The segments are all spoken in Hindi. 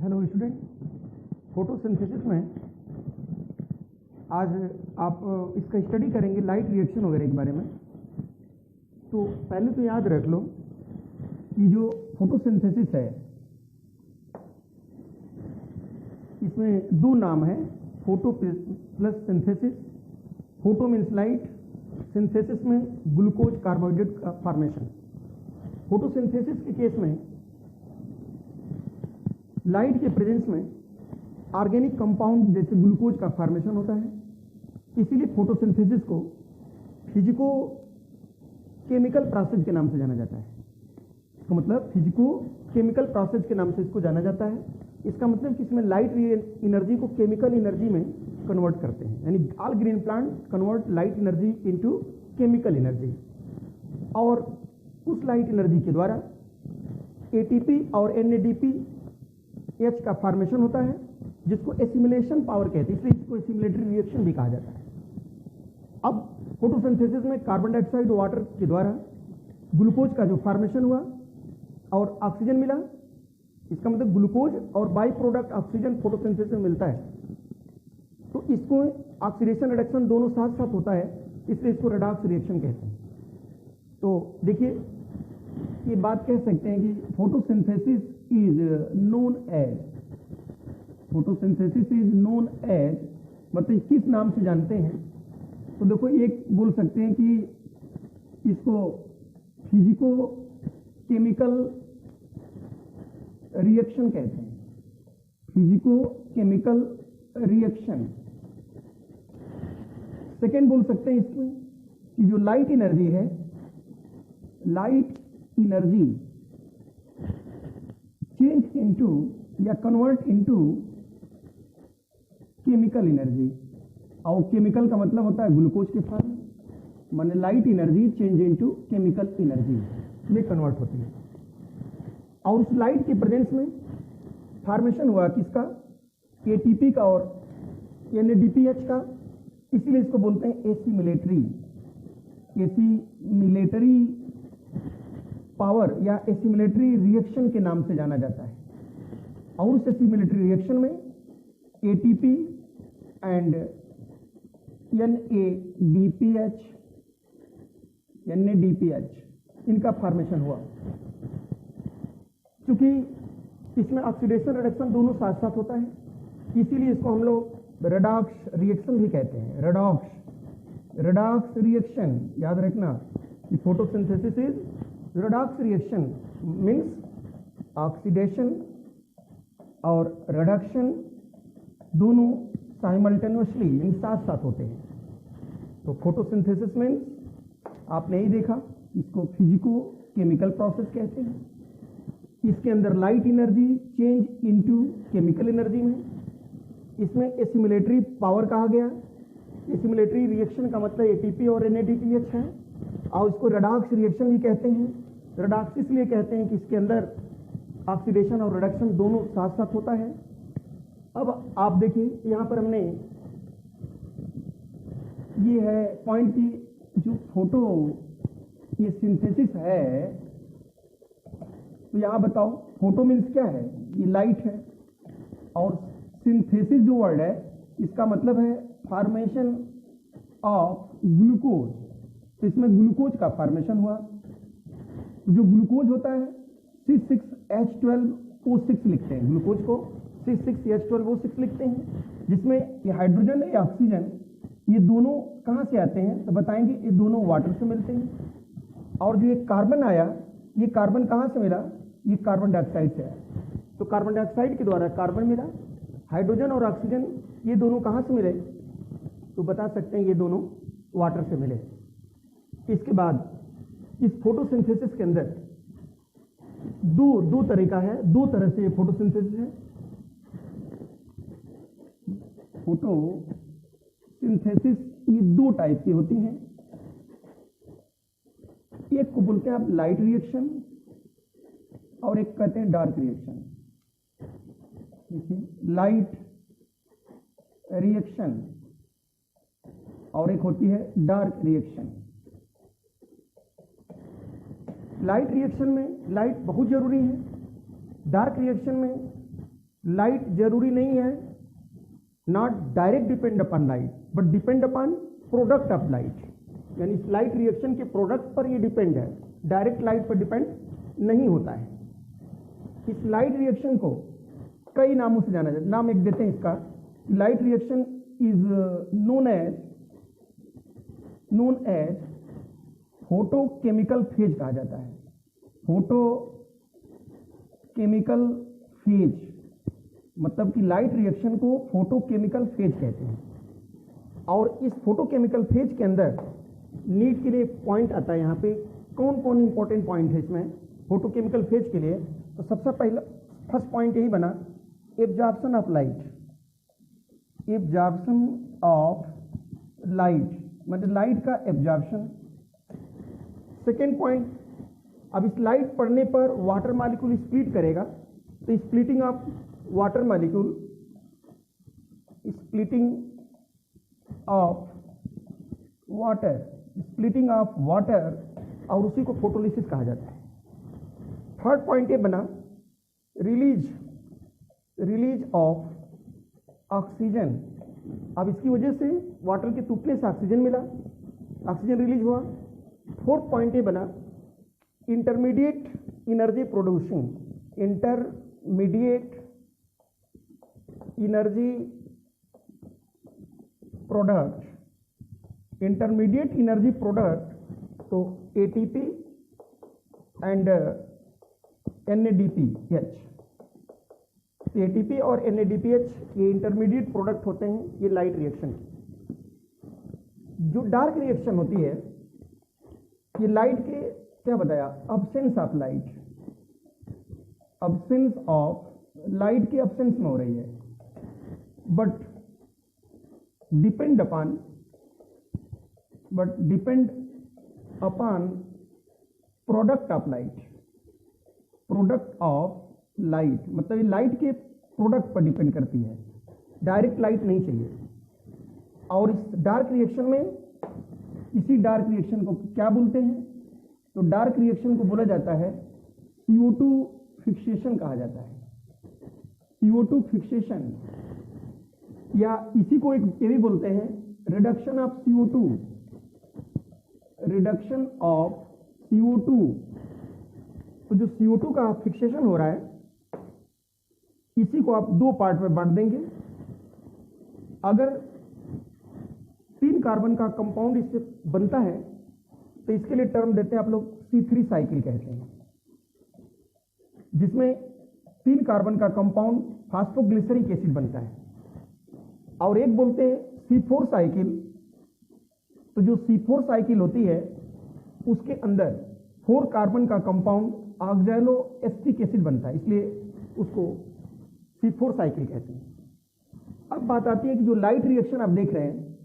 हेलो स्टूडेंट, फोटोसिंथेसिस में आज आप इसका स्टडी करेंगे लाइट रिएक्शन वगैरह के बारे में। तो पहले तो याद रख लो कि जो फोटोसिंथेसिस है इसमें दो नाम है, photo plus synthesis. Photo means light, synthesis में ग्लूकोज कार्बोहाइड्रेट का फॉर्मेशन। फोटोसिंथेसिस के केस में लाइट के प्रेजेंस में ऑर्गेनिक कंपाउंड जैसे ग्लूकोज का फॉर्मेशन होता है, इसीलिए फोटोसिंथेसिस को फिजिको केमिकल प्रोसेस के नाम से जाना जाता है। इसका मतलब फिजिको केमिकल प्रोसेस के नाम से इसको जाना जाता है। इसका मतलब कि इसमें लाइट एनर्जी को केमिकल एनर्जी में कन्वर्ट करते हैं, यानी all green plant convert light energy into chemical energy, और उस लाइट एनर्जी के द्वारा एटीपी और एनएडीपी एच का फॉर्मेशन होता है, जिसको एसिमिलेशन पावर कहते हैं, इसलिए इसको एसिमिलेटरी रिएक्शन भी कहा जाता है। अब फोटोसिंथेसिस में कार्बन डाइऑक्साइड वाटर के द्वारा ग्लूकोज का जो फॉर्मेशन हुआ और ऑक्सीजन मिला, इसका मतलब ग्लूकोज और बाई प्रोडक्ट ऑक्सीजन फोटोसिंथेसिस में मिलता है, तो इसको ऑक्सीडेशन रिडक्शन दोनों साथ साथ होता है, इसलिए इसको रेडॉक्स रिएक्शन कहते हैं। तो देखिए, ये बात कह सकते हैं कि photosynthesis is known as, photosynthesis is known as मतलब किस नाम से जानते हैं। तो देखो, एक बोल सकते हैं कि इसको फिजिको केमिकल रिएक्शन कहते हैं, फिजिको केमिकल रिएक्शन। सेकेंड बोल सकते हैं इसमें कि जो लाइट एनर्जी है, लाइट एनर्जी चेंज इनटू या कन्वर्ट इनटू केमिकल एनर्जी, और केमिकल का मतलब होता है ग्लूकोज के फॉर्म, माने light energy change into chemical energy में कन्वर्ट होती है। और उस लाइट के प्रेजेंस में फॉर्मेशन हुआ किसका, एटीपी का और एनएडीपीएच का, इसीलिए इसको बोलते हैं एसिमिलेटरी, एसिमिलेटरी पावर या एसिमिलेटरी रिएक्शन के नाम से जाना जाता है। और उस एसिमिलेटरी रिएक्शन में एटीपी एंड एनएडीपीएच इनका फॉर्मेशन हुआ। क्योंकि इसमें ऑक्सीडेशन रिडक्शन दोनों साथ साथ होता है, इसीलिए इसको हम लोग रेडॉक्स रिएक्शन भी कहते हैं। रेडॉक्स रिएक्शन याद रखना कि photosynthesis is redox reaction, means oxidation और रिडक्शन दोनों साइमल्टेनियसली यानी साथ साथ होते हैं। तो फोटोसिंथेसिस मीन्स आपने ही देखा, इसको फिजिको केमिकल प्रोसेस कहते हैं। इसके अंदर light energy change into chemical energy में, इसमें एसिमिलेटरी पावर कहा गया। एसिमिलेटरी रिएक्शन का मतलब एटीपी और एनएडीपीएच है, और इसको रेडॉक्स रिएक्शन भी कहते हैं। रेडॉक्स इसलिए कहते हैं कि इसके अंदर ऑक्सीडेशन और रिडक्शन दोनों साथ साथ होता है। अब आप देखिए, यहाँ पर हमने ये है पॉइंट की जो फोटो ये सिंथेसिस है, तो यहाँ बताओ फोटो मीन्स क्या है, ये लाइट है, और सिंथेसिस जो वर्ड है इसका मतलब है फॉर्मेशन ऑफ ग्लूकोज। तो इसमें ग्लूकोज का फॉर्मेशन हुआ। जो ग्लूकोज होता है C6H12O6 लिखते हैं, ग्लूकोज को C6H12O6 लिखते हैं, जिसमें ये हाइड्रोजन या ऑक्सीजन ये दोनों कहाँ से आते हैं, तो बताएंगे ये दोनों वाटर से मिलते हैं। और जो ये कार्बन आया, ये कार्बन कहाँ से मिला, ये कार्बन डाइऑक्साइड से आया। तो कार्बन डाइऑक्साइड के द्वारा कार्बन मिला, हाइड्रोजन और ऑक्सीजन ये दोनों कहाँ से मिले, तो बता सकते हैं ये दोनों वाटर से मिले। इसके बाद इस फोटोसिंथेसिस के अंदर दो तरीका है, दो तरह से फोटोसिंथेसिस है। फोटोसिंथेसिस ये दो टाइप की होती हैं। एक को बोलते हैं आप लाइट रिएक्शन, और एक कहते हैं डार्क रिएक्शन। लाइट रिएक्शन और एक होती है डार्क रिएक्शन। लाइट रिएक्शन में लाइट बहुत जरूरी है, डार्क रिएक्शन में लाइट जरूरी नहीं है, not direct depend upon light but depend upon product of light, यानी इस लाइट रिएक्शन के प्रोडक्ट पर ये डिपेंड है, डायरेक्ट लाइट पर डिपेंड नहीं होता है। इस लाइट रिएक्शन को कई नामों से जाना जाता है। नाम एक देते हैं इसका, light reaction is known as photochemical phase कहा जाता है। फोटोकेमिकल फेज मतलब कि लाइट रिएक्शन को फोटोकेमिकल फेज कहते हैं। और इस फोटोकेमिकल फेज के अंदर नीट के लिए पॉइंट आता है, यहाँ पे कौन कौन इंपॉर्टेंट पॉइंट है इसमें फोटोकेमिकल फेज के लिए। तो सबसे पहला फर्स्ट पॉइंट यही बना, absorption of light. Absorption of light मतलब लाइट का एब्जॉर्प्शन। सेकेंड पॉइंट, अब इस लाइट पड़ने पर वाटर मॉलिक्यूल स्प्लिट करेगा, तो splitting of water molecule, splitting of water, splitting of water, और उसी को फोटोलिसिस कहा जाता है। थर्ड पॉइंट ये बना, रिलीज ऑफ ऑक्सीजन। अब इसकी वजह से वाटर के टूटने से ऑक्सीजन मिला, ऑक्सीजन रिलीज हुआ। फोर्थ पॉइंट ये बना, intermediate energy producing, intermediate energy product, intermediate energy product, तो ATP एंड NADPH। ATP और NADPH ये इंटरमीडिएट प्रोडक्ट होते हैं ये लाइट रिएक्शन की। जो डार्क रिएक्शन होती है ये लाइट के क्या बताया, absence of light, absence of light के अब्सेंस में हो रही है, but depend upon product of light. Product of light मतलब ये लाइट के प्रोडक्ट पर डिपेंड करती है, डायरेक्ट लाइट नहीं चाहिए। और इस डार्क रिएक्शन में, इसी डार्क रिएक्शन को क्या बोलते हैं, तो डार्क रिएक्शन को बोला जाता है CO2 फिक्सेशन कहा जाता है। CO2 फिक्सेशन, या इसी को एक ये भी बोलते हैं reduction of CO2, reduction of CO2। तो जो CO2 का फिक्सेशन हो रहा है इसी को आप दो पार्ट में बांट देंगे। अगर 3 कार्बन का कंपाउंड इससे बनता है तो इसके लिए टर्म देते हैं आप लोग C3 साइकिल कहते हैं, जिसमें 3 कार्बन का कंपाउंड फास्फोग्लिसरिक एसिड बनता है। और एक बोलते हैं C4 साइकिल। तो जो C4 साइकिल होती है उसके अंदर 4 कार्बन का कंपाउंड ऑक्सैलो एसिटिक एसिड बनता है, इसलिए उसको C4 साइकिल कहते हैं। अब बात आती है कि जो लाइट रिएक्शन आप देख रहे हैं,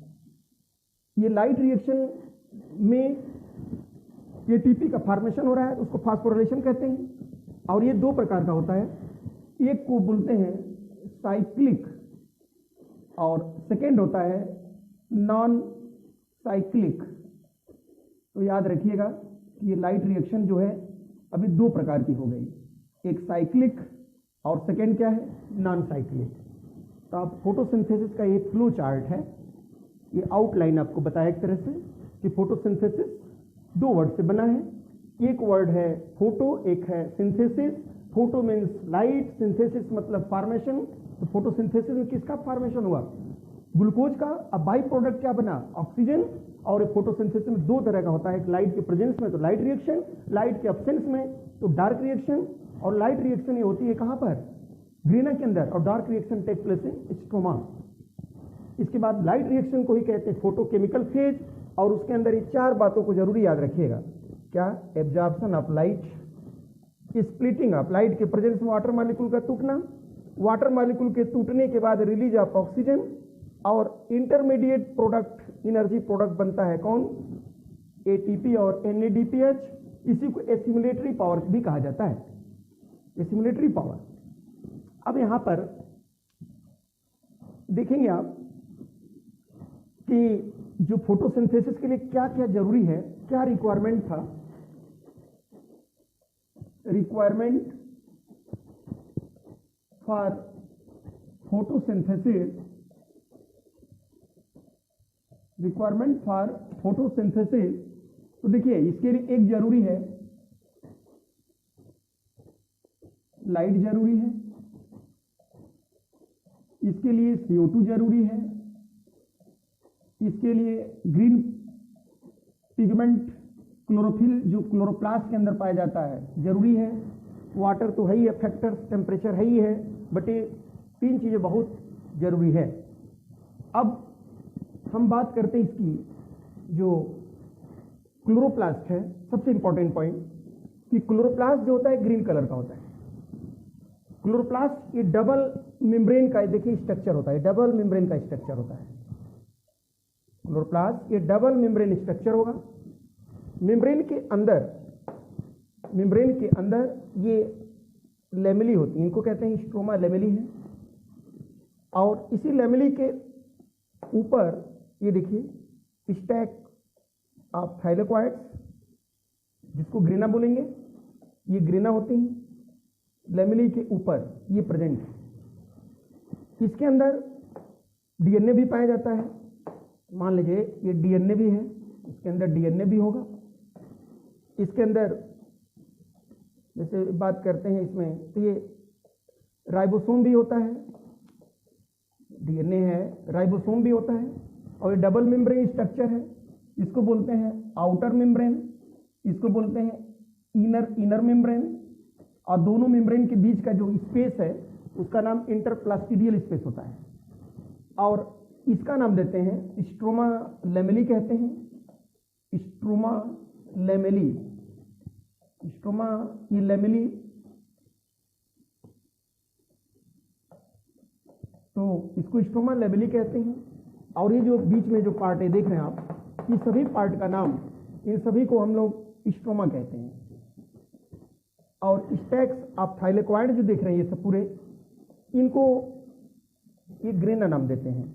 ये लाइट रिएक्शन में ATP का फॉर्मेशन हो रहा है, उसको फास्फोराइलेशन कहते हैं। और ये 2 प्रकार का होता है, एक को बोलते हैं साइक्लिक और सेकेंड होता है नॉन साइक्लिक। तो याद रखिएगा कि ये लाइट रिएक्शन जो है अभी 2 प्रकार की हो गई, एक साइक्लिक और सेकेंड क्या है, नॉन साइक्लिक। तो आप फोटोसिंथेसिस का ये फ्लो चार्ट है, ये आउटलाइन आपको बताया एक तरह से कि फोटोसिंथेसिस 2 वर्ड से बना है। एक वर्ड है फोटो, एक है synthesis. Photo means light, synthesis मतलब फॉर्मेशन। तो फोटोसिंथेसिस में किसका फॉर्मेशन हुआ, ग्लूकोज का। अब बाई प्रोडक्ट क्या बना, ऑक्सीजन। और फोटोसिंथेसिस में 2 तरह का होता है, एक लाइट के प्रेजेंस में तो लाइट रिएक्शन, लाइट के एब्सेंस में तो डार्क रिएक्शन। और लाइट रिएक्शन ये होती है कहाँ पर, ग्रीना के अंदर, और dark reaction take place in stroma. इसके बाद लाइट रिएक्शन को ही कहते हैं फोटोकेमिकल फेज। और उसके अंदर ये 4 बातों को जरूरी याद रखिएगा, क्या, absorption of light, splitting of light के प्रेजेंस में वाटर मॉलिक्यूल का टूटना, वाटर मॉलिक्यूल के टूटने के बाद रिलीज ऑफ ऑक्सीजन, और इंटरमीडिएट प्रोडक्ट एनर्जी प्रोडक्ट बनता है कौन, ATP और NADPH। इसी को एसिमुलेटरी पावर भी कहा जाता है, एसिमुलेटरी पावर। अब यहां पर देखेंगे आप कि जो फोटोसिंथेसिस के लिए क्या क्या जरूरी है, क्या रिक्वायरमेंट था। Requirement for photosynthesis, requirement for photosynthesis, तो देखिए इसके लिए एक जरूरी है, लाइट जरूरी है, इसके लिए CO2 जरूरी है, इसके लिए ग्रीन पिगमेंट क्लोरोफिल जो क्लोरोप्लास्ट के अंदर पाया जाता है जरूरी है, वाटर तो है ही है, फैक्टर्स टेम्परेचर है ही है, बट ये 3 चीजें बहुत जरूरी है। अब हम बात करते हैं इसकी जो क्लोरोप्लास्ट है, सबसे इंपॉर्टेंट पॉइंट कि क्लोरोप्लास्ट जो होता है ग्रीन कलर का होता है। क्लोरोप्लास्ट ये डबल मेम्ब्रेन का देखिए स्ट्रक्चर होता है, डबल मेम्ब्रेन का स्ट्रक्चर होता है। क्लोरोप्लास्ट ये डबल मेम्ब्रेन स्ट्रक्चर होगा। मेम्ब्रेन के अंदर ये लेमेली होती है, इनको कहते हैं स्ट्रोमा लेमेली है। और इसी लेमेली के ऊपर ये देखिए स्टैक ऑफ थाइलेक्वाइड्स, जिसको ग्रेना बोलेंगे, ये ग्रेना होती हैं लेमेली के ऊपर, ये प्रेजेंट है। इसके अंदर डीएनए भी पाया जाता है, मान लीजिए ये डीएनए भी है, इसके अंदर डीएनए भी होगा। इसके अंदर जैसे बात करते हैं इसमें, तो ये राइबोसोम भी होता है, डीएनए है, राइबोसोम भी होता है। और ये डबल मेम्ब्रेन स्ट्रक्चर है, इसको बोलते हैं आउटर मेम्ब्रेन, इसको बोलते हैं इनर मेम्ब्रेन। और दोनों मेम्ब्रेन के बीच का जो स्पेस है उसका नाम इंटरप्लास्टिडियल स्पेस होता है। और इसका नाम देते हैं स्ट्रोमा लेमेली कहते हैं, स्ट्रोमा लेमेली। स्ट्रोमा ये लेमेली, तो इसको स्ट्रोमा लेमेली कहते हैं। और ये जो बीच में जो पार्ट है देख रहे हैं आप, ये सभी पार्ट का नाम, इन सभी को हम लोग स्ट्रोमा कहते हैं। और स्टैक्स ऑफ थाइलेक्वाइड जो देख रहे हैं ये सब पूरे, इनको ये ग्रेना नाम देते हैं।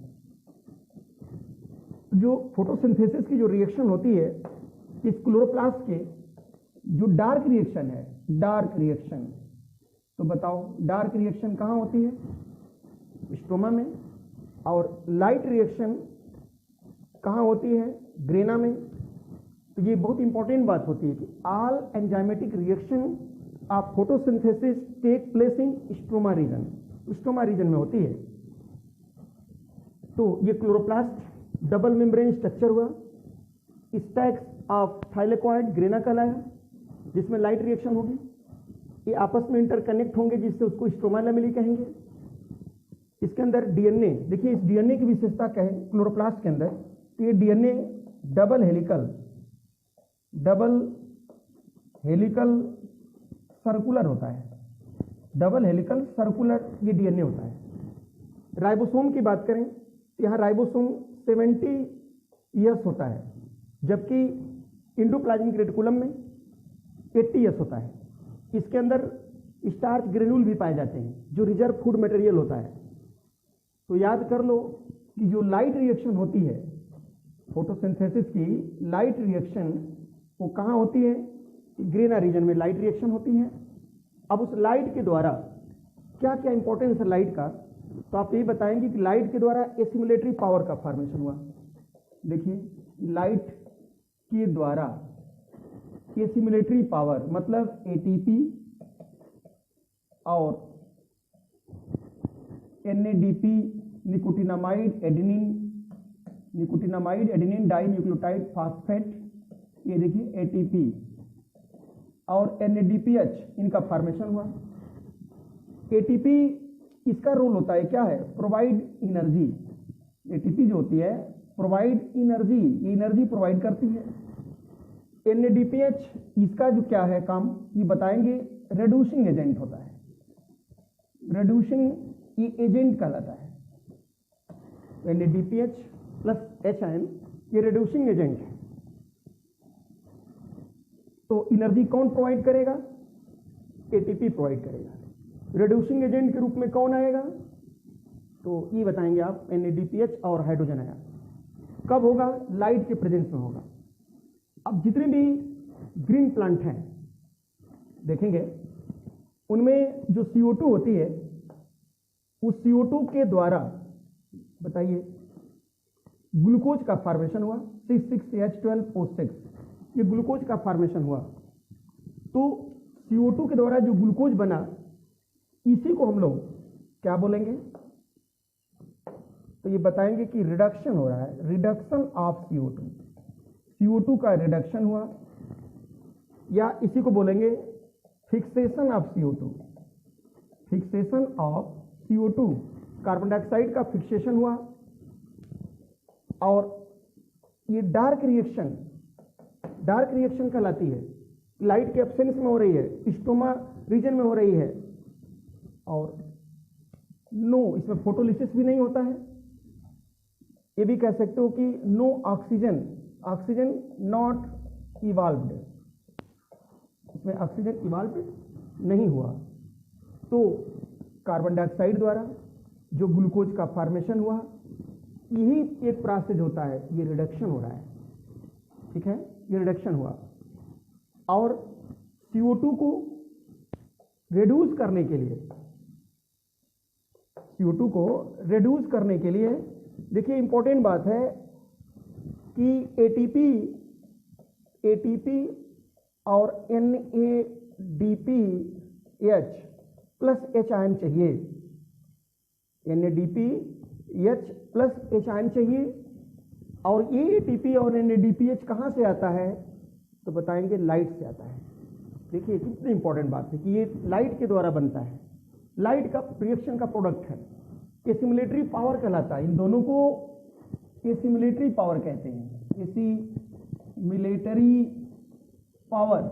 जो फोटोसिंथेसिस की जो रिएक्शन होती है इस क्लोरोप्लास्ट के, जो डार्क रिएक्शन है, डार्क रिएक्शन, तो बताओ डार्क रिएक्शन कहाँ होती है? स्ट्रोमा में। और लाइट रिएक्शन कहाँ होती है? ग्रेना में। तो ये बहुत इंपॉर्टेंट बात होती है कि all enzymatic reaction of photosynthesis take place in stroma region, stroma region में होती है। तो ये क्लोरोप्लास्ट डबल मेम्ब्रेन स्ट्रक्चर हुआ, स्टैक्स ऑफ थाइलेक्वाइड ग्रेना कहलाया, जिसमें लाइट रिएक्शन होगी, ये आपस में इंटरकनेक्ट होंगे जिससे उसको स्ट्रोमा लेमेली कहेंगे। इसके अंदर डीएनए, देखिए इस डीएनए की विशेषता क्या है क्लोरोप्लास्ट के अंदर, तो ये डीएनए डबल हेलिकल सर्कुलर होता है, डबल हेलिकल सर्कुलर ये डीएनए होता है। राइबोसोम की बात करें तो यहाँ राइबोसोम 70 ईयर्स होता है, जबकि इंडोप्लाज्मिक रेटिकुलम में 80 ईयर्स होता है। इसके अंदर स्टार्च ग्रेन्यूल भी पाए जाते हैं जो रिजर्व फूड मटेरियल होता है। तो याद कर लो कि जो लाइट रिएक्शन होती है फोटोसिंथेसिस की, लाइट रिएक्शन वो कहाँ होती है? ग्रेना रीजन में लाइट रिएक्शन होती है। अब उस लाइट के द्वारा क्या क्या इंपॉर्टेंस है लाइट का, तो आप ये बताएंगे कि लाइट के द्वारा एसिमुलेटरी पावर का फॉर्मेशन हुआ। देखिए लाइट के द्वारा एसिमुलेटरी पावर मतलब एटीपी और NADP, nicotinamide adenine dinucleotide phosphate, ये देखिए एटीपी और एनएडीपीएच, इनका फॉर्मेशन हुआ। एटीपी इसका रोल होता है क्या है? Provide energy. एटीपी जो होती है प्रोवाइड एनर्जी, ये एनर्जी प्रोवाइड करती है। एनएडीपीएच इसका जो क्या है काम, ये बताएंगे, रिड्यूसिंग एजेंट होता है, रिड्यूसिंग ये एजेंट कहलाता है। एनएडीपीएच प्लस एचआईएन ये रिड्यूसिंग एजेंट है। तो एनर्जी कौन प्रोवाइड करेगा? एटीपी प्रोवाइड करेगा। रिड्यूसिंग एजेंट के रूप में कौन आएगा? तो ये बताएंगे आप, एनएडीपीएच और हाइड्रोजन आयन। कब होगा? लाइट के प्रेजेंस में होगा। अब जितने भी ग्रीन प्लांट हैं देखेंगे, उनमें जो CO2 होती है उस CO2 के द्वारा बताइए ग्लूकोज का फॉर्मेशन हुआ, C6H12O6, ये ग्लूकोज का फॉर्मेशन हुआ। तो CO2 के द्वारा जो ग्लूकोज बना, इसी को हम लोग क्या बोलेंगे? तो ये बताएंगे कि रिडक्शन हो रहा है, रिडक्शन ऑफ CO2, CO2 का रिडक्शन हुआ, या इसी को बोलेंगे fixation of CO2, fixation of CO2, carbon dioxide का फिक्सेशन हुआ। और ये डार्क रिएक्शन कहलाती है, लाइट के एब्सेंस में हो रही है, स्टोमा रीजन में हो रही है, और नो, इसमें फोटोलिसिस भी नहीं होता है। ये भी कह सकते हो कि नो ऑक्सीजन नॉट इवॉल्व्ड, इसमें ऑक्सीजन इवॉल्व नहीं हुआ। तो कार्बन डाइऑक्साइड द्वारा जो ग्लूकोज का फॉर्मेशन हुआ, यही एक प्रोसेस होता है, ये रिडक्शन हो रहा है, ठीक है, ये रिडक्शन हुआ। और CO2 को रिड्यूस करने के लिए, CO2 को रिड्यूस करने के लिए देखिए इंपॉर्टेंट बात है कि ATP और NADPH प्लस H आयन चाहिए, NADPH प्लस H आयन चाहिए। और ये ATP और NADPH कहाँ से आता है? तो बताएंगे लाइट से आता है। देखिए कितनी इंपॉर्टेंट बात है कि ये लाइट के द्वारा बनता है, लाइट का रिएक्शन का प्रोडक्ट है, एसिमुलेटरी पावर कहलाता है। इन दोनों को एसिमुलेटरी पावर कहते हैं, एसिमुलेटरी पावर,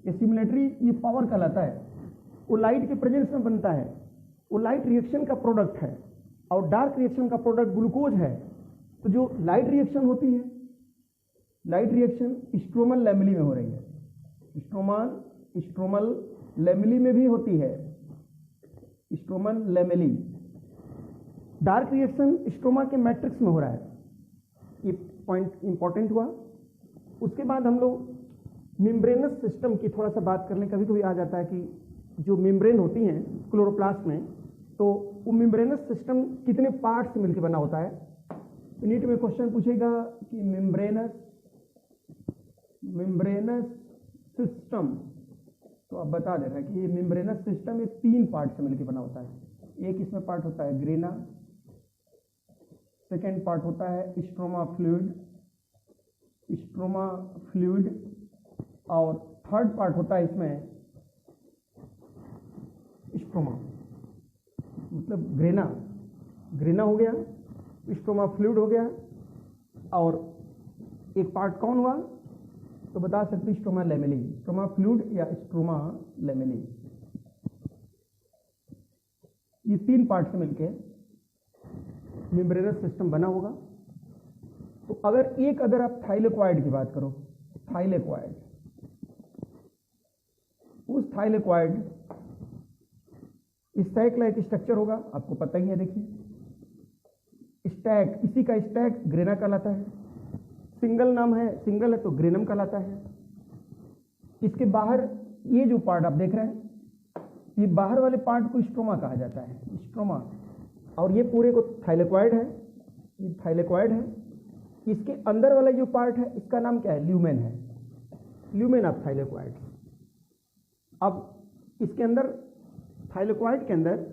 एसिमुलेटरी ये पावर कहलाता है। वो लाइट के प्रेजेंस में बनता है, वो लाइट रिएक्शन का प्रोडक्ट है, और डार्क रिएक्शन का प्रोडक्ट ग्लूकोज है। तो जो लाइट रिएक्शन होती है, लाइट रिएक्शन स्ट्रोमल लैमेली में हो रही है, स्ट्रोमल लैमेली में भी होती है, stromal lamellae. Dark reaction stroma के मैट्रिक्स में हो रहा है, ये पॉइंट इंपॉर्टेंट हुआ। उसके बाद हम लोग मेम्ब्रेनस सिस्टम की थोड़ा सा बात कर लें। कभी कभी आ जाता है कि जो मेम्ब्रेन होती हैं क्लोरोप्लास्ट में, तो वो मेम्ब्रेनस सिस्टम कितने पार्ट से मिलकर बना होता है। नीट में क्वेश्चन पूछेगा कि मेम्ब्रेनस सिस्टम, तो आप बता दे रहा है कि ये मेम्ब्रेनस सिस्टम ये 3 पार्ट से मिलकर बना होता है। एक इसमें पार्ट होता है ग्रेना, सेकेंड पार्ट होता है स्ट्रोमा फ्लूइड, और थर्ड पार्ट होता है इसमें स्ट्रोमा, मतलब ग्रेना हो गया, स्ट्रोमा फ्लूइड हो गया, और एक पार्ट कौन हुआ? तो बता सकते स्ट्रोमा लैमेली, स्ट्रोमा फ्लूइड या स्ट्रोमा लैमेली। ये 3 पार्ट से मिलके मेम्ब्रेनस सिस्टम बना होगा। तो अगर आप थाइलेक्वाइड की बात करो, थाइलेक्वाइड, उस थाइलेक्वाइड स्टैक लाइक स्ट्रक्चर होगा, आपको पता ही है। देखिए स्टैक, इसी का स्टैक ग्रेना कहलाता है। सिंगल है तो ग्रेनम कहलाता है। इसके बाहर ये जो पार्ट आप देख रहे हैं, ये बाहर वाले पार्ट को स्ट्रोमा कहा जाता है, स्ट्रोमा। और ये पूरे को थाइलेक्वाइड है, ये थाइलेक्वाइड है। इसके अंदर वाला जो पार्ट है, इसका नाम क्या है? ल्यूमेन है, ल्यूमेन ऑफ थाइलेक्वाइड। अब इसके अंदर, थाइलेक्वाइड के अंदर,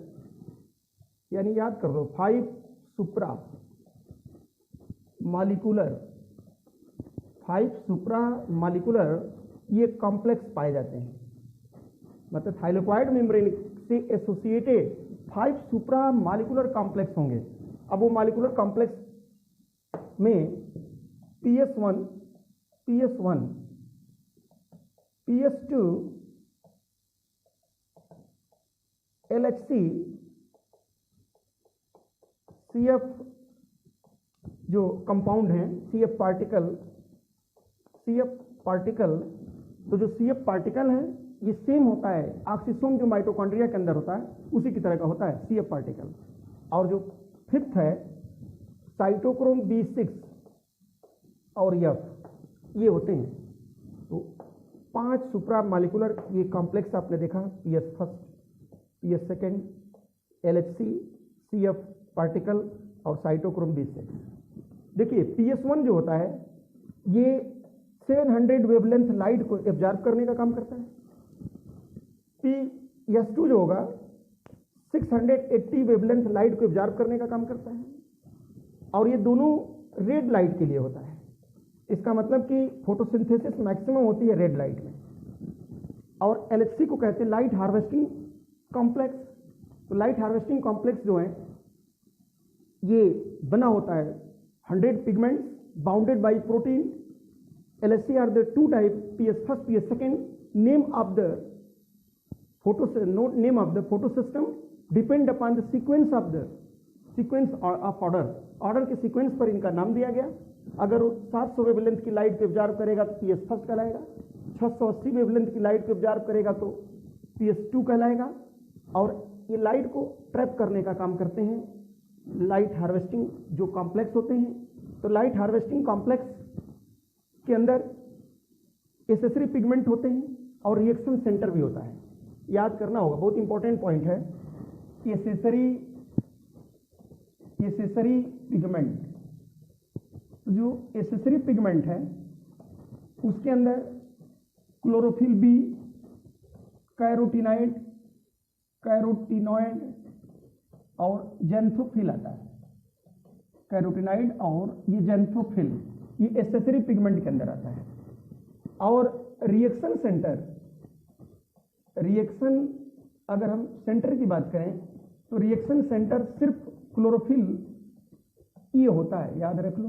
यानी याद कर दो, 5 सुप्रा मालिकुलर ये कॉम्प्लेक्स पाए जाते हैं। मतलब थाइलेक्वाइड मेम्ब्रेन से एसोसिएटेड 5 सुप्रा मालिकुलर कॉम्प्लेक्स होंगे। अब वो मालिकुलर कॉम्प्लेक्स में PS1, PS2, LHC, CF जो कंपाउंड हैं, CF पार्टिकल, तो जो CF पार्टिकल है ये सेम होता है ऑक्सीसोम जो माइटोकॉन्ड्रिया के अंदर होता है, उसी की तरह का होता है CF पार्टिकल। और जो 5th है साइटोक्रोम B6 और F, ये होते हैं। तो 5 सुप्रा मालिकुलर ये कॉम्प्लेक्स आपने देखा, PS1, PS2, LHC, CF particle और साइटोक्रोम B6। देखिए PS1 जो होता है ये 700 वेवलेंथ लाइट को एब्जॉर्ब करने का काम करता है। PS2 जो होगा 680 वेवलेंथ लाइट को एब्जॉर्ब करने का काम करता है, और ये दोनों रेड लाइट के लिए होता है। इसका मतलब कि फोटोसिंथेसिस मैक्सिमम होती है रेड लाइट में। और LHC को कहते हैं लाइट हार्वेस्टिंग कॉम्प्लेक्स। तो लाइट हार्वेस्टिंग कॉम्प्लेक्स जो है ये बना होता है 100 pigments bounded by protein. LHC are the two type, PS1, PS2. Name of the photosystem depend upon the sequence of order। Order के सीक्वेंस पर इनका नाम दिया गया। अगर वो 700 वेवलेंथ की लाइट को एब्जॉर्ब करेगा तो PS1 कहलाएगा, 680 वेवलेंथ की लाइट को एब्जॉर्ब करेगा तो PS2 कहलाएगा। और ये लाइट को ट्रैप करने का काम करते हैं लाइट हार्वेस्टिंग जो कॉम्प्लेक्स होते हैं। तो लाइट हार्वेस्टिंग कॉम्प्लेक्स के अंदर एसेसरी पिगमेंट होते हैं और रिएक्शन सेंटर भी होता है। याद करना होगा, बहुत इंपॉर्टेंट पॉइंट है कि एसेसरी पिगमेंट, जो एसेसरी पिगमेंट है उसके अंदर क्लोरोफिल बी, कैरोटिनॉइड और जेंथोफिल आता है। कैरोटिनॉइड और ये जेंथोफिल ये एसेसरी पिगमेंट के अंदर आता है। और रिएक्शन सेंटर, रिएक्शन अगर हम सेंटर की बात करें तो रिएक्शन सेंटर सिर्फ क्लोरोफिल ए होता है, याद रख लो,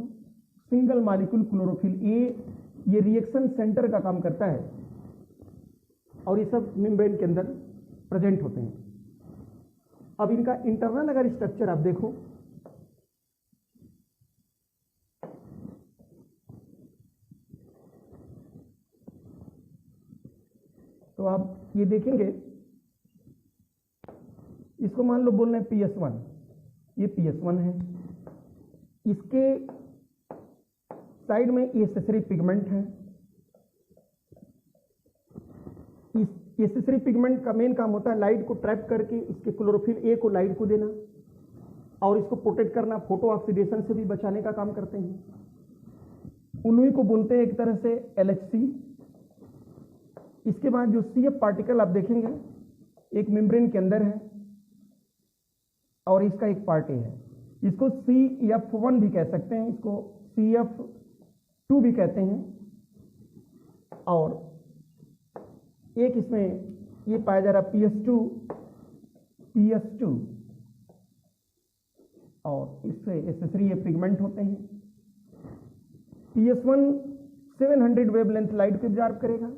सिंगल मॉलिक्यूल क्लोरोफिल ए, ये रिएक्शन सेंटर का काम करता है और ये सब मेम्ब्रेन के अंदर प्रेजेंट होते हैं। अब इनका इंटरनल अगर स्ट्रक्चर आप देखो तो आप ये देखेंगे, इसको मान लो बोल रहे हैं PS1, ये PS1 है, इसके साइड में एसेसरी पिगमेंट है। इस एसेसरी पिगमेंट का मेन काम होता है लाइट को ट्रैप करके इसके क्लोरोफिल ए को लाइट को देना और इसको प्रोटेक्ट करना, फोटो ऑक्सीडेशन से भी बचाने का काम करते हैं। उन्हीं को बोलते हैं एक तरह से LHC। इसके बाद जो CF पार्टिकल आप देखेंगे एक मेम्ब्रेन के अंदर है और इसका एक पार्ट है, इसको CF1 भी कह सकते हैं, इसको CF2 भी कहते हैं। और एक इसमें ये पाया जा रहा PS2 और इससे एसेसरी ये पिगमेंट होते हैं। PS1 700 वेवलेंथ लाइट को एब्जॉर्ब करेगा,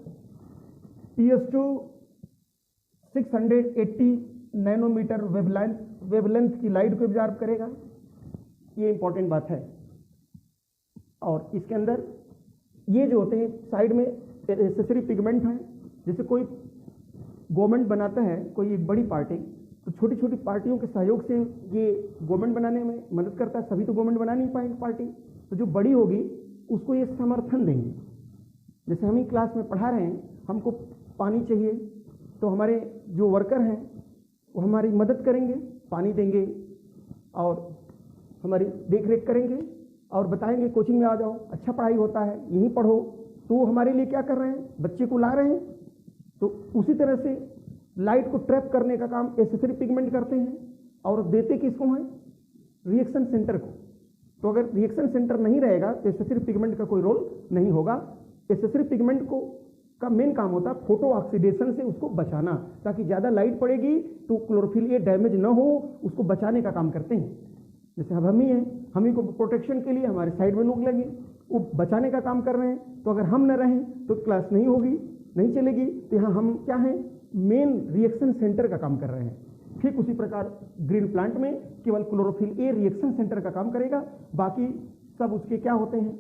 PS2 680 नैनोमीटर वेवलेंथ की लाइट को एब्जॉर्ब करेगा। ये इंपॉर्टेंट बात है। और इसके अंदर ये जो होते हैं साइड में एसेसरी पिगमेंट हैं। जैसे कोई गवर्नमेंट बनाता है कोई एक बड़ी पार्टी, तो छोटी छोटी पार्टियों के सहयोग से ये गवर्नमेंट बनाने में मदद करता है। सभी तो गवर्नमेंट बना नहीं पाएंगे पार्टी, तो जो बड़ी होगी उसको ये समर्थन देंगे। जैसे हम ही क्लास में पढ़ा रहे हैं, हमको पानी चाहिए तो हमारे जो वर्कर हैं वो हमारी मदद करेंगे, पानी देंगे और हमारी देख रेख करेंगे और बताएंगे कोचिंग में आ जाओ, अच्छा पढ़ाई होता है, यहीं पढ़ो। तो वो हमारे लिए क्या कर रहे हैं, बच्चे को ला रहे हैं। तो उसी तरह से लाइट को ट्रैप करने का काम एसेसरी पिगमेंट करते हैं और देते किसको हैं, रिएक्शन सेंटर को। तो अगर रिएक्शन सेंटर नहीं रहेगा तो एसेसरी पिगमेंट का कोई रोल नहीं होगा। एसेसरी पिगमेंट को का मेन काम होता है फोटो ऑक्सीडेशन से उसको बचाना, ताकि ज़्यादा लाइट पड़ेगी तो क्लोरोफिल ए डैमेज ना हो, उसको बचाने का काम करते हैं। जैसे अब हम ही हैं, हम ही को प्रोटेक्शन के लिए हमारे साइड में लोग लगे, वो बचाने का काम कर रहे हैं। तो अगर हम न रहें तो क्लास नहीं होगी, नहीं चलेगी। तो यहाँ हम क्या हैं, मेन रिएक्शन सेंटर का काम कर रहे हैं। ठीक उसी प्रकार ग्रीन प्लांट में केवल क्लोरोफिल ए रिएक्शन सेंटर का काम करेगा, बाकी सब उसके क्या होते हैं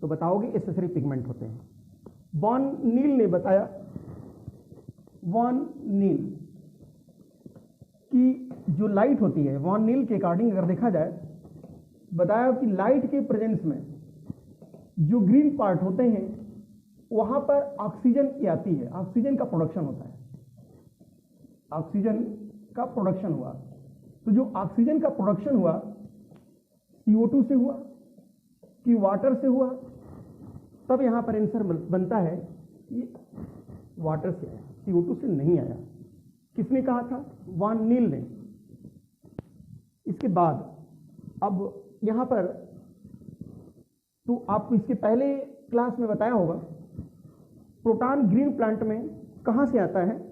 तो बताओगे, एसेसरी पिगमेंट होते हैं। वॉन नील ने बताया, वॉन नील की जो लाइट होती है, वॉन नील के अकॉर्डिंग अगर देखा जाए, बताया कि लाइट के प्रेजेंस में जो ग्रीन पार्ट होते हैं वहां पर ऑक्सीजन की आती है, ऑक्सीजन का प्रोडक्शन होता है, ऑक्सीजन का प्रोडक्शन हुआ। तो जो ऑक्सीजन का प्रोडक्शन हुआ CO2 से हुआ कि वाटर से हुआ, तब यहां पर आंसर बनता है कि वाटर से आया, CO2 से नहीं आया। किसने कहा था? वान नील ने। इसके बाद अब यहां पर तो आपको इसके पहले क्लास में बताया होगा, प्रोटॉन ग्रीन प्लांट में कहां से आता है?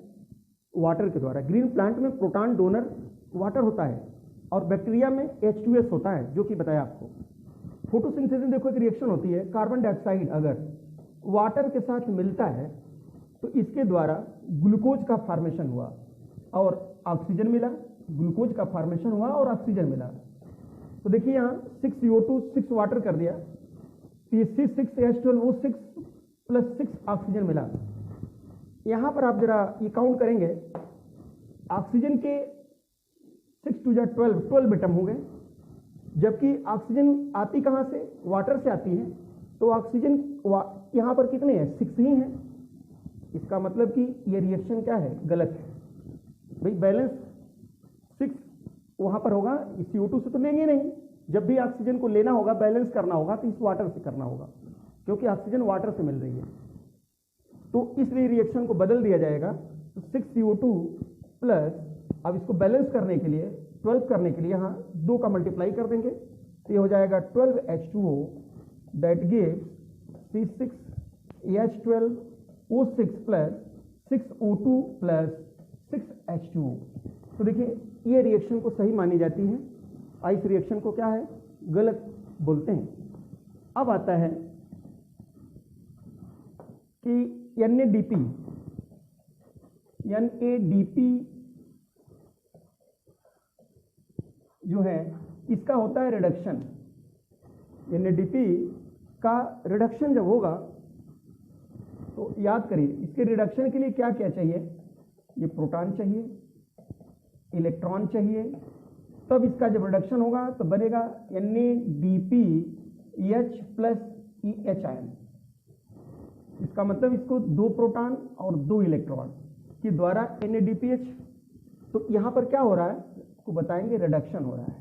वाटर के द्वारा। ग्रीन प्लांट में प्रोटॉन डोनर वाटर होता है और बैक्टीरिया में H2S होता है, जो कि बताया आपको। फोटोसिंथेसिस देखो एक रिएक्शन होती है, कार्बन डाइऑक्साइड अगर वाटर के साथ मिलता है तो इसके द्वारा ग्लूकोज का फॉर्मेशन हुआ और ऑक्सीजन मिला, ग्लूकोज का फॉर्मेशन हुआ और ऑक्सीजन मिला। तो देखिए यहाँ 6CO2 6 वाटर कर दिया, तो ये 6H12 वो 6 + 6 ऑक्सीजन मिला। यहाँ पर आप जरा ये काउंट करेंगे, ऑक्सीजन के 6 × 12 एटम हो गए, जबकि ऑक्सीजन आती कहाँ से? वाटर से आती है। तो ऑक्सीजन यहाँ पर कितने हैं? 6 ही हैं। इसका मतलब कि ये रिएक्शन क्या है? गलत है भाई। बैलेंस 6 वहाँ पर होगा, CO2 से तो लेंगे नहीं। जब भी ऑक्सीजन को लेना होगा, बैलेंस करना होगा, तो इस वाटर से करना होगा, क्योंकि ऑक्सीजन वाटर से मिल रही है। तो इसलिए रिएक्शन को बदल दिया जाएगा। तो 6CO2 प्लस, अब इसको बैलेंस करने के लिए 12 करने के लिए यहाँ 2 का मल्टीप्लाई कर देंगे, तो ये हो जाएगा 12H2O that gives C6H12O6 plus 6O2 plus 6H2O। तो देखिए ये रिएक्शन को सही मानी जाती है और इस रिएक्शन को क्या है? गलत बोलते हैं। अब आता है कि NADP जो है इसका होता है रिडक्शन। NADP का रिडक्शन जब होगा तो याद करिए, इसके रिडक्शन के लिए क्या क्या चाहिए? ये प्रोटॉन चाहिए, इलेक्ट्रॉन चाहिए, तब इसका जब रिडक्शन होगा तो बनेगा NADPH + EH आयन। इसका मतलब इसको 2 प्रोटॉन और 2 इलेक्ट्रॉन के द्वारा NADPH। तो यहां पर क्या हो रहा है को बताएंगे, रिडक्शन हो रहा है,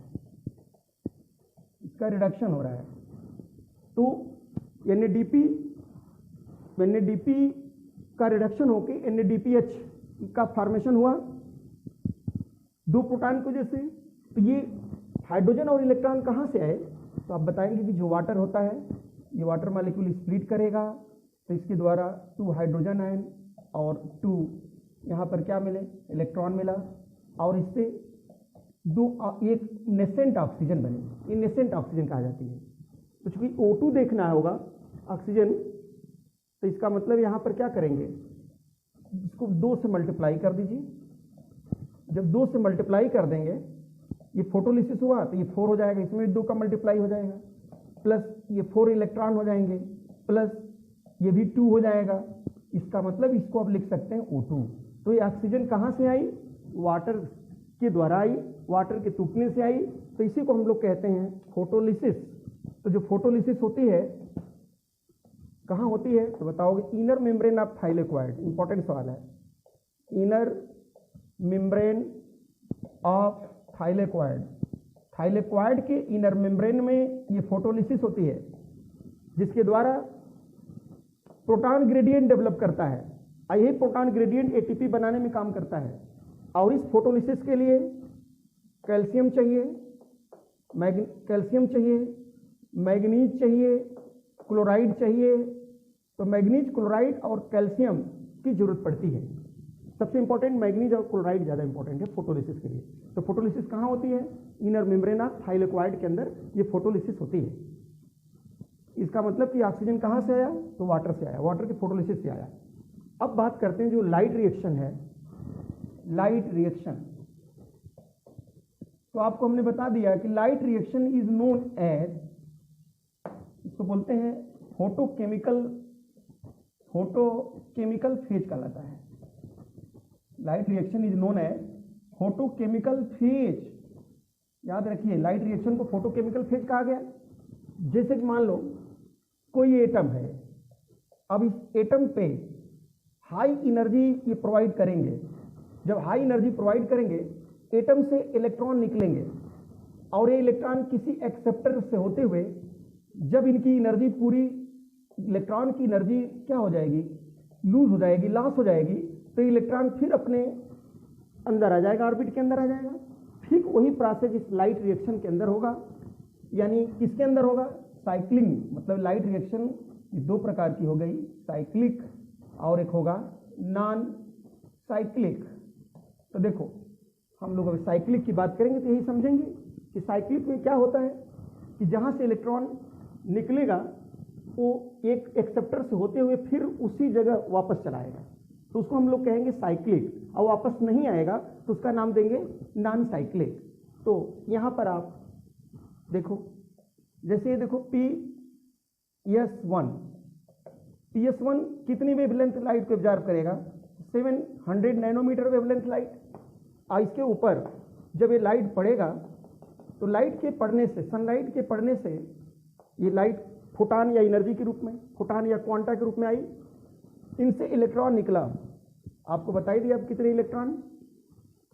इसका रिडक्शन हो रहा है। तो NADP का रिडक्शन होकर NADPH का फॉर्मेशन हुआ 2 प्रोटॉन की वजह से। तो ये हाइड्रोजन और इलेक्ट्रॉन कहाँ से आए? तो आप बताएंगे कि जो वाटर होता है, ये वाटर मॉलिक्यूल स्प्लिट करेगा, तो इसके द्वारा 2 हाइड्रोजन आयन और 2 यहाँ पर क्या मिले? इलेक्ट्रॉन मिला, और इससे एक नेसेंट ऑक्सीजन बने। ये नेसेंट ऑक्सीजन कहा जाती है। तो चूंकि O2 देखना होगा ऑक्सीजन, तो इसका मतलब यहाँ पर क्या करेंगे? इसको 2 से मल्टीप्लाई कर दीजिए। जब 2 से मल्टीप्लाई कर देंगे, ये फोटोलिसिस हुआ तो ये 4 हो जाएगा, इसमें 2 का मल्टीप्लाई हो जाएगा, प्लस ये 4 इलेक्ट्रॉन हो जाएंगे, प्लस ये भी 2 हो जाएगा। इसका मतलब इसको आप लिख सकते हैं O2। तो ये ऑक्सीजन कहाँ से आई? वाटर के द्वारा आई, वाटर के टूटने से आई। तो इसी को हम लोग कहते हैं फोटोलिसिस। तो जो फोटोलिसिस होती है कहाँ होती है? तो बताओगे, inner membrane of thylakoid. Important सवाल है। Inner membrane of thylakoid, thylakoid के इनर मेम्ब्रेन में ये फोटोलिसिस होती है, जिसके द्वारा प्रोटॉन ग्रेडियंट डेवलप करता है। यही प्रोटॉन ग्रेडियंट ATP बनाने में काम करता है। और इस फोटोलिसिस के लिए कैल्शियम चाहिए, मैग्नीज चाहिए, क्लोराइड चाहिए। तो मैग्नीज, क्लोराइड और कैल्शियम की जरूरत पड़ती है। सबसे इंपॉर्टेंट मैग्नीज और क्लोराइड ज़्यादा इंपॉर्टेंट है फोटोलिसिस के लिए। तो फोटोलिसिस कहाँ होती है? इनर मेम्ब्रेन ऑफ थाइलेक्वाइड के अंदर ये फोटोलिसिस होती है। इसका मतलब कि ऑक्सीजन कहाँ से आया? तो वाटर से आया, वाटर के फोटोलिसिस से आया। अब बात करते हैं जो लाइट रिएक्शन है। लाइट रिएक्शन, तो आपको हमने बता दिया कि light reaction is known as, इसको बोलते हैं फोटोकेमिकल फेज कहलाता है। Light reaction is known as photochemical phase. याद रखिए, लाइट रिएक्शन को फोटोकेमिकल फेज कहा गया। जैसे कि मान लो कोई एटम है, अब इस एटम पे हाई एनर्जी ये प्रोवाइड करेंगे। जब हाई एनर्जी प्रोवाइड करेंगे एटम से इलेक्ट्रॉन निकलेंगे और ये इलेक्ट्रॉन किसी एक्सेप्टर से होते हुए जब इनकी एनर्जी पूरी, इलेक्ट्रॉन की एनर्जी क्या हो जाएगी, लूज हो जाएगी, लॉस हो जाएगी, तो इलेक्ट्रॉन फिर अपने अंदर आ जाएगा, ऑर्बिट के अंदर आ जाएगा। ठीक वही प्रोसेस इस लाइट रिएक्शन के अंदर होगा। यानी किसके अंदर होगा? साइक्लिंग, मतलब लाइट रिएक्शन दो प्रकार की हो गई, साइक्लिक और एक होगा नॉन साइक्लिक। तो देखो हम लोग अभी साइक्लिक की बात करेंगे तो यही समझेंगे कि साइक्लिक में क्या होता है कि जहाँ से इलेक्ट्रॉन निकलेगा वो एक एक्सेप्टर से होते हुए फिर उसी जगह वापस चला आएगा, तो उसको हम लोग कहेंगे साइक्लिक। और वापस नहीं आएगा तो उसका नाम देंगे नॉन साइक्लिक। तो यहाँ पर आप देखो, जैसे ये देखो PS1 कितनी वेवलेंथ लाइट को ऑब्जर्व करेगा? 700 नैनोमीटर वेवलेंथ लाइट। और इसके ऊपर जब ये लाइट पड़ेगा तो लाइट के पड़ने से, सनलाइट के पड़ने से ये लाइट फोटान या एनर्जी के रूप में, फोटान या क्वांटा के रूप में आई, इनसे इलेक्ट्रॉन निकला। आपको बताई दिया अब कितने इलेक्ट्रॉन,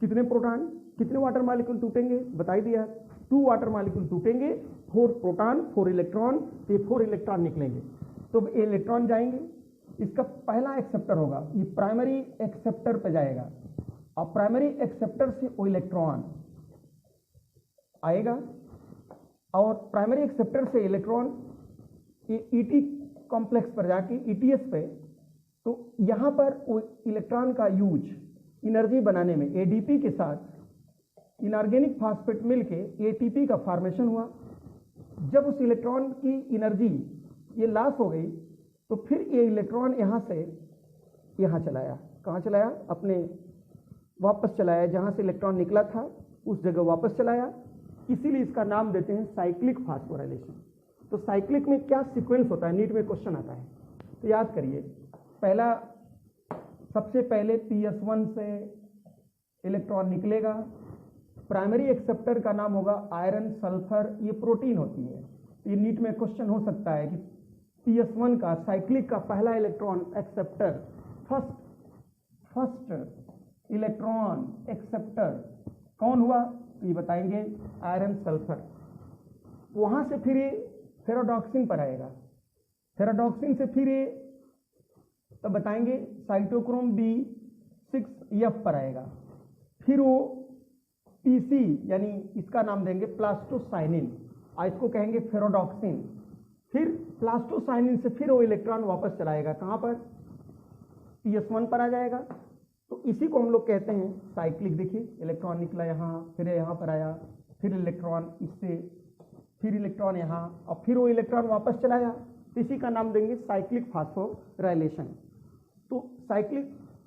कितने प्रोटॉन, कितने वाटर मॉलिक्यूल टूटेंगे, बताई दिया 2 वाटर मॉलिक्यूल टूटेंगे, 4 प्रोटॉन 4 इलेक्ट्रॉन, ये 4 इलेक्ट्रॉन निकलेंगे। तो ये इलेक्ट्रॉन जाएंगे, इसका पहला एक्सेप्टर होगा, ये प्राइमरी एक्सेप्टर पे जाएगा और प्राइमरी एक्सेप्टर से वो इलेक्ट्रॉन आएगा और प्राइमरी एक्सेप्टर से इलेक्ट्रॉन ईटी कॉम्प्लेक्स पर जाके ईटीएस पे, तो यहाँ पर वो इलेक्ट्रॉन का यूज एनर्जी बनाने में एडीपी के साथ इनऑर्गेनिक फास्फेट मिलके एटीपी का फॉर्मेशन हुआ। जब उस इलेक्ट्रॉन की एनर्जी ये लॉस हो गई तो फिर ये इलेक्ट्रॉन यहाँ से यहाँ चलाया, कहाँ चलाया? अपने वापस चलाया, जहाँ से इलेक्ट्रॉन निकला था उस जगह वापस चलाया। इसीलिए इसका नाम देते हैं साइक्लिक फास्फोराइलेशन। तो साइक्लिक में क्या सीक्वेंस होता है, नीट में क्वेश्चन आता है, तो याद करिए। पहला, सबसे पहले PS1 से इलेक्ट्रॉन निकलेगा, प्राइमरी एक्सेप्टर का नाम होगा आयरन सल्फर, ये प्रोटीन होती है। ये नीट में क्वेश्चन हो सकता है कि PS1 का, साइक्लिक का पहला electron acceptor, first electron acceptor कौन हुआ? ये बताएंगे आयरन सल्फर। वहां से फिर ये फेरोडॉक्सिन पर आएगा, फेरोडॉक्सिन से फिर ये तो बताएंगे साइटोक्रोम B6F पर आएगा, फिर वो PC यानी इसका नाम देंगे प्लास्टोसाइनिन और इसको कहेंगे फेरोडॉक्सिन। फिर प्लास्टोसाइनिन से फिर वो इलेक्ट्रॉन वापस चलाएगा, कहाँ पर? PS1 पर आ जाएगा। तो इसी को हम लोग कहते हैं साइक्लिक। देखिए इलेक्ट्रॉन निकला यहाँ, फिर यहाँ पर आया, फिर इलेक्ट्रॉन इससे, फिर इलेक्ट्रॉन यहाँ और फिर वो इलेक्ट्रॉन वापस चलाया, तो इसी का नाम देंगे साइक्लिक फास्फोराइलेशन। तो साइक्लिक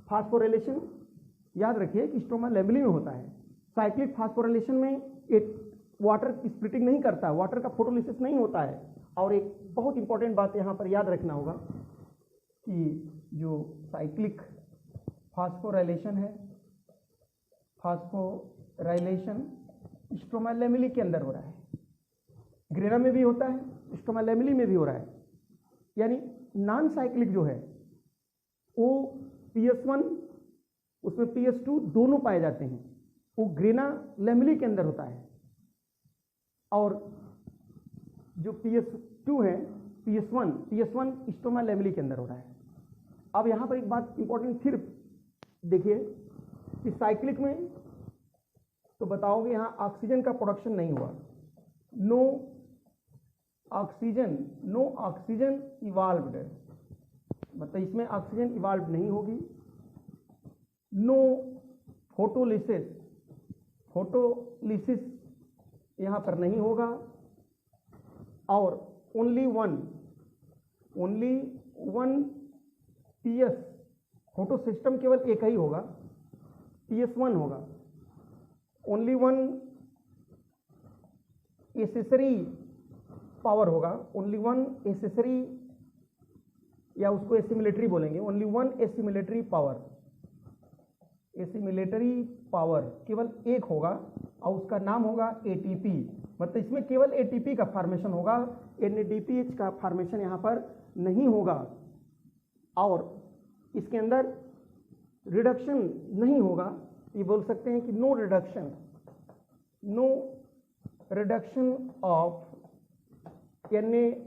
फास्फोराइलेशन याद रखिए कि स्ट्रोमा लेमली में होता है। साइक्लिक फास्फोराइलेशन में एक वाटर स्प्लिटिंग नहीं करता, वाटर का फोटोलिसिस नहीं होता है। और एक बहुत इंपॉर्टेंट बात यहाँ पर याद रखना होगा कि जो साइक्लिक फास्फोराइलेशन है, फास्फोराइलेशन स्ट्रोमा लेमली के अंदर हो रहा है, ग्रेना में भी होता है, स्ट्रोमा लेमली में भी हो रहा है। यानी नॉन साइक्लिक जो है वो PS1 उसमें PS2 दोनों पाए जाते हैं, वो ग्रेना लेमली के अंदर होता है। और जो PS2 है, PS1 स्ट्रोमा लेमली के अंदर हो रहा है। अब यहाँ पर एक बात इंपॉर्टेंट फिर देखिए कि साइक्लिक में तो बताओगे यहाँ ऑक्सीजन का प्रोडक्शन नहीं हुआ, नो ऑक्सीजन इवाल्व्ड, मतलब इसमें ऑक्सीजन इवाल्व नहीं होगी। नो फोटोलिसिस यहाँ पर नहीं होगा। और only one PS photo system केवल एक ही होगा, PS1 होगा। ओनली वन एसेसरी पावर होगा, ओनली वन एसेसरी या उसको एसिमिलेटरी बोलेंगे, ओनली वन एसिमिलेटरी पावर केवल एक होगा और उसका नाम होगा ATP। मतलब इसमें केवल ATP का फॉर्मेशन होगा, NADPH का फॉर्मेशन यहाँ पर नहीं होगा और इसके अंदर रिडक्शन नहीं होगा, ये बोल सकते हैं कि नो रिडक्शन ऑफ NADPH,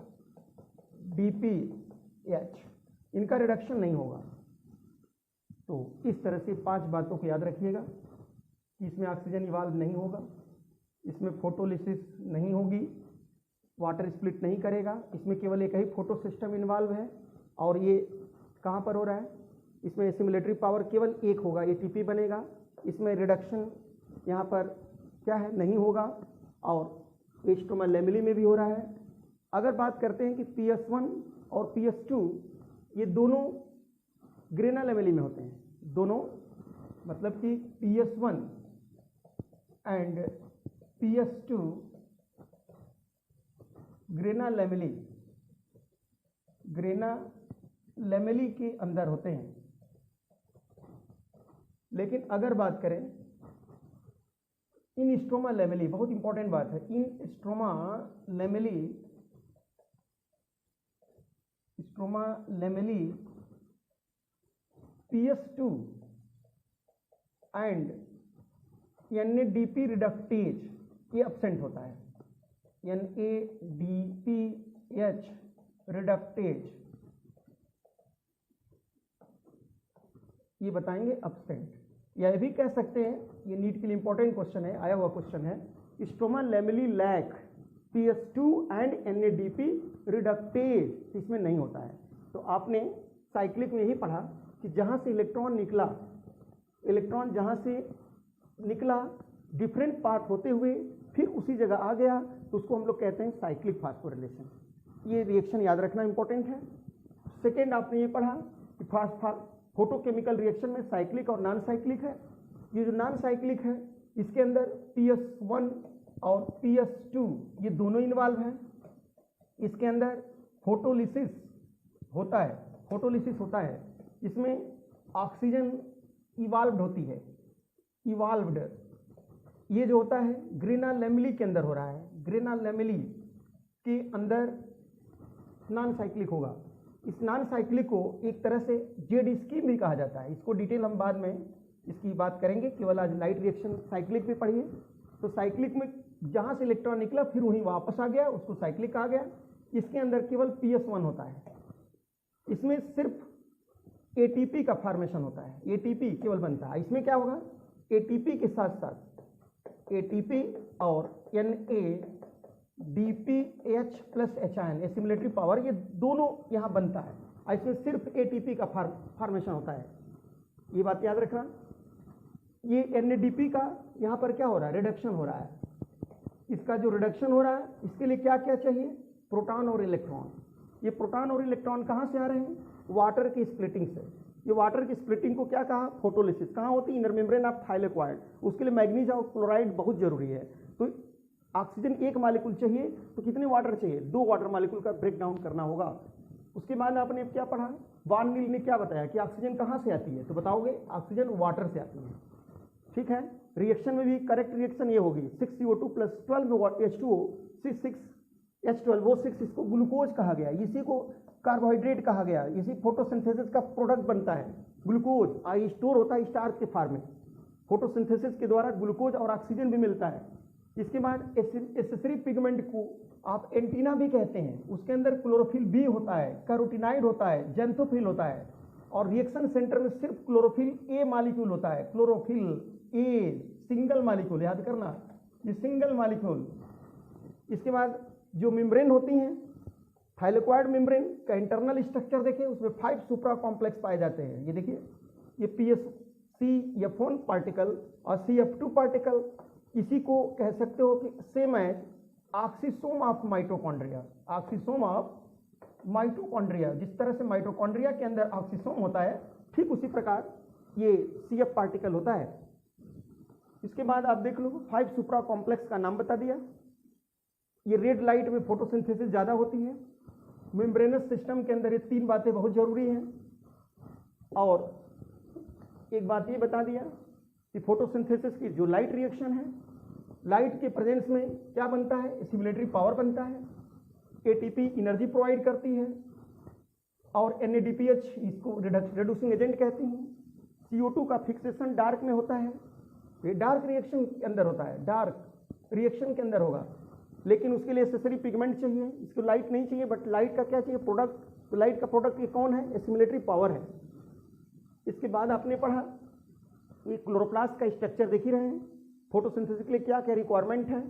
इनका रिडक्शन नहीं होगा। तो इस तरह से 5 बातों को याद रखिएगा कि इसमें ऑक्सीजन इवाल्व नहीं होगा, इसमें फोटोलिसिस नहीं होगी, वाटर स्प्लिट नहीं करेगा, इसमें केवल एक ही फोटो सिस्टम इन्वॉल्व है। और ये कहाँ पर हो रहा है? इसमें एसिमिलेटरी पावर केवल एक होगा, ATP बनेगा। इसमें रिडक्शन यहाँ पर क्या है? नहीं होगा। और स्ट्रोमा लैमेली में भी हो रहा है। अगर बात करते हैं कि PS1 और PS2 ये दोनों ग्रेना लैमेली में होते हैं, दोनों मतलब कि PS1 and PS2 grana lamellae के अंदर होते हैं। लेकिन अगर बात करें इन स्ट्रोमा लैमेली, बहुत इंपॉर्टेंट बात है, इन stroma lamellae PS2 and NADP reductase ये एब्सेंट होता है। NADPH रिडक्टेज ये बताएंगे एब्सेंट। या ये भी कह सकते हैं, ये नीट के लिए इंपॉर्टेंट क्वेश्चन है, आया हुआ क्वेश्चन है, stroma lamellae lack PS2 and NADP reductase इसमें नहीं होता है। तो आपने साइक्लिक में यही पढ़ा कि जहां से इलेक्ट्रॉन जहां से निकला डिफरेंट पाथ होते हुए फिर उसी जगह आ गया, तो उसको हम लोग कहते हैं साइक्लिक फास्फोरिलेशन। ये रिएक्शन याद रखना इंपॉर्टेंट है। सेकेंड आपने ये पढ़ा कि फोटोकेमिकल रिएक्शन में साइक्लिक और नॉन साइक्लिक है। ये जो नॉन साइक्लिक है इसके अंदर PS1 और PS2 ये दोनों इन्वॉल्व हैं। इसके अंदर फोटोलिसिस होता है, इसमें ऑक्सीजन इवाल्व्ड होती है। इवाल्व्ड ये जो होता है ग्रेना लैमेली के अंदर हो रहा है। ग्रेना लैमेली के अंदर नॉन साइक्लिक होगा। इस नॉन साइक्लिक को एक तरह से जेड स्कीम भी कहा जाता है। इसको डिटेल हम बाद में इसकी बात करेंगे, केवल आज लाइट रिएक्शन साइक्लिक भी पढ़िए। तो साइक्लिक में जहां से इलेक्ट्रॉन निकला फिर वहीं वापस आ गया, उसको साइक्लिक कहा गया। इसके अंदर केवल PS1 होता है, इसमें सिर्फ ATP का फॉर्मेशन होता है, ATP केवल बनता है। इसमें क्या होगा? ATP के साथ साथ ATP और NADPH plus H assimilatory power ये दोनों यहाँ बनता है। इसमें सिर्फ ATP का फॉर्मेशन होता है, ये बात याद रखना। ये NADP का यहाँ पर क्या हो रहा है? रिडक्शन हो रहा है। इसका जो रिडक्शन हो रहा है इसके लिए क्या क्या चाहिए? प्रोटॉन और इलेक्ट्रॉन। ये प्रोटॉन और इलेक्ट्रॉन कहाँ से आ रहे हैं? वाटर की स्प्लिटिंग से। ये वाटर की स्प्लिटिंग को क्या कहा? फोटोलिसिस। कहाँ होती है? Inner membrane of thylakoid. उसके लिए मैग्नीज और क्लोराइड बहुत जरूरी है। तो ऑक्सीजन एक मॉलिक्यूल चाहिए तो कितने वाटर चाहिए? 2 वाटर मॉलिक्यूल का ब्रेक डाउन करना होगा। उसके बाद आपने क्या पढ़ा? वान नील ने क्या बताया कि ऑक्सीजन कहाँ से आती है? तो बताओगे ऑक्सीजन वाटर से आती है। ठीक है, रिएक्शन में भी करेक्ट रिएक्शन ये होगी 6CO2 प्लस 12 H2O 6H12 वो 6 इसको ग्लूकोज कहा गया, इसी को कार्बोहाइड्रेट कहा गया, इसी फोटोसिंथेसिस का प्रोडक्ट बनता है ग्लूकोज। स्टोर होता है स्टार्च के फॉर्म में। फोटोसिंथेसिस के द्वारा ग्लूकोज और ऑक्सीजन भी मिलता है। इसके बाद एसेसरी पिगमेंट को आप एंटीना भी कहते हैं। उसके अंदर क्लोरोफिल बी होता है, कैरोटिनाइड होता है, जेंथोफिल होता है। और रिएक्शन सेंटर में सिर्फ क्लोरोफिल ए मॉलिक्यूल होता है। क्लोरोफिल ए सिंगल मॉलिक्यूल, याद करना ये सिंगल मॉलिक्यूल। इसके बाद जो मेम्ब्रेन होती हैं, थाइलेक्वाइड मेम्ब्रेन का इंटरनल स्ट्रक्चर देखिए, उसमें 5 सुप्रा कॉम्प्लेक्स पाए जाते हैं। ये देखिए, ये CF1 पार्टिकल और CF2 पार्टिकल, इसी को कह सकते हो कि same as oxysome of mitochondria. Oxysome of mitochondria, जिस तरह से माइटोकॉन्ड्रिया के अंदर ऑक्सीसोम होता है, ठीक उसी प्रकार ये CF पार्टिकल होता है। इसके बाद आप देख लो 5 सुप्रा कॉम्प्लेक्स का नाम बता दिया। ये रेड लाइट में फोटोसिंथेसिस ज़्यादा होती है। मेम्ब्रेनस सिस्टम के अंदर ये 3 बातें बहुत जरूरी हैं। और एक बात ये बता दिया कि फोटोसिंथेसिस की जो लाइट रिएक्शन है, लाइट के प्रेजेंस में क्या बनता है? एसिमिलेटरी पावर बनता है। ATP एनर्जी प्रोवाइड करती है और NADPH इसको रिड्यूसिंग एजेंट कहती हैं। CO2 का फिक्सेशन डार्क में होता है ये डार्क रिएक्शन के अंदर होता है, डार्क रिएक्शन के अंदर होगा, लेकिन उसके लिए एसेसरी पिगमेंट चाहिए, इसको लाइट नहीं चाहिए, बट लाइट का क्या चाहिए, प्रोडक्ट। तो लाइट का प्रोडक्ट ये कौन है, एसिमिलेटरी पावर है। इसके बाद आपने पढ़ा ये क्लोरोप्लास्ट का स्ट्रक्चर देख ही रहे हैं, फोटोसिंथेसिस के लिए क्या क्या रिक्वायरमेंट है।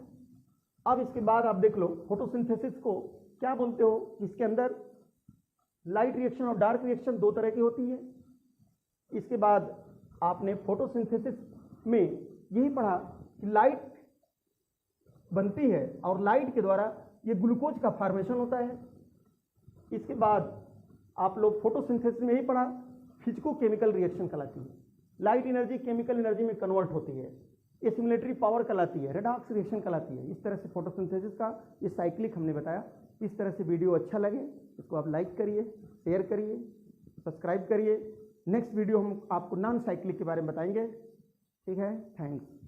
अब इसके बाद आप देख लो फोटोसिंथेसिस को क्या बोलते हो, इसके अंदर लाइट रिएक्शन और डार्क रिएक्शन दो तरह की होती है। इसके बाद आपने फोटोसिंथेसिस में यही पढ़ा कि लाइट बनती है और लाइट के द्वारा ये ग्लूकोज का फॉर्मेशन होता है। इसके बाद आप लोग फोटोसिंथेसिस में यही पढ़ा फिजिको-केमिकल रिएक्शन कहलाती है, लाइट एनर्जी केमिकल एनर्जी में कन्वर्ट होती है, एसिमिलेटरी पावर कहलाती है, रेडॉक्स रिएक्शन कहलाती है। इस तरह से फोटोसिंथेसिस का ये साइक्लिक हमने बताया। इस तरह से वीडियो अच्छा लगे इसको आप लाइक करिए, शेयर करिए, सब्सक्राइब करिए। नेक्स्ट वीडियो हम आपको नॉन साइक्लिक के बारे में बताएंगे। ठीक है, थैंक्स।